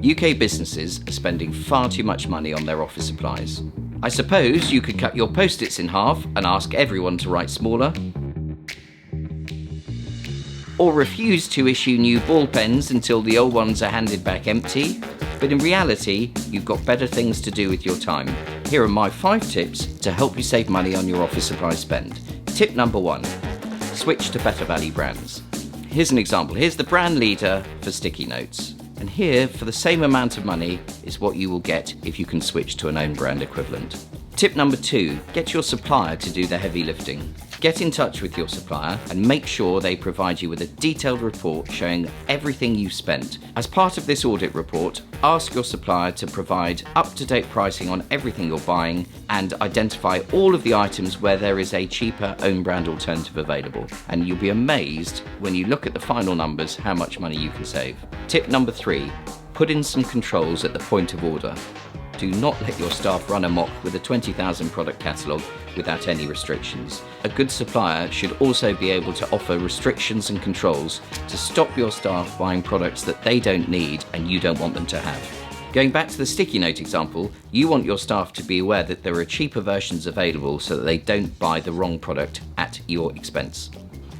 UK businesses are spending far too much money on their office supplies. I suppose you could cut your post-its in half and ask everyone to write smaller. Or refuse to issue new ball pens until the old ones are handed back empty. But in reality, you've got better things to do with your time. Here are my 5 tips to help you save money on your office supply spend. Tip number 1, switch to better value brands. Here's an example. Here's the brand leader for sticky notes. And here, for the same amount of money, is what you will get if you can switch to an own brand equivalent. Tip number 2, get your supplier to do the heavy lifting. Get in touch with your supplier and make sure they provide you with a detailed report showing everything you've spent. As part of this audit report, ask your supplier to provide up-to-date pricing on everything you're buying and identify all of the items where there is a cheaper own brand alternative available. And you'll be amazed when you look at the final numbers how much money you can save. Tip number 3, put in some controls at the point of order. Do not let your staff run amok with a 20,000 product catalogue without any restrictions. A good supplier should also be able to offer restrictions and controls to stop your staff buying products that they don't need and you don't want them to have. Going back to the sticky note example, you want your staff to be aware that there are cheaper versions available so that they don't buy the wrong product at your expense.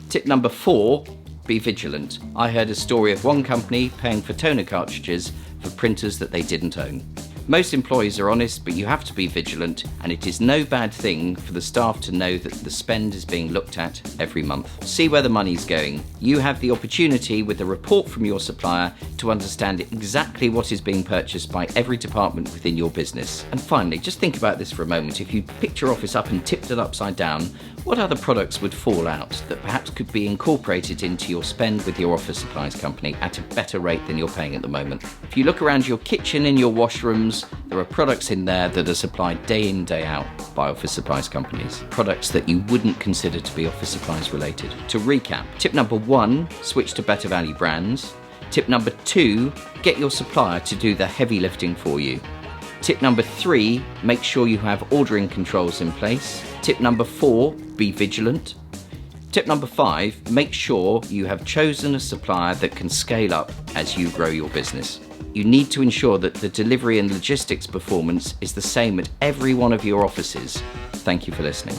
Tip number 4, be vigilant. I heard a story of one company paying for toner cartridges for printers that they didn't own. Most employees are honest, but you have to be vigilant, and it is no bad thing for the staff to know that the spend is being looked at every month. See where the money's going. You have the opportunity with a report from your supplier to understand exactly what is being purchased by every department within your business. And finally, just think about this for a moment. If you picked your office up and tipped it upside down, what other products would fall out that perhaps could be incorporated into your spend with your office supplies company at a better rate than you're paying at the moment? If you look around your kitchen and your washrooms, there are products in there that are supplied day in, day out by office supplies companies. Products that you wouldn't consider to be office supplies related. To recap, tip number 1, switch to better value brands. Tip number 2, get your supplier to do the heavy lifting for you. Tip number 3, make sure you have ordering controls in place. Tip number 4, be vigilant. Tip number 5, make sure you have chosen a supplier that can scale up as you grow your business. You need to ensure that the delivery and logistics performance is the same at every one of your offices. Thank you for listening.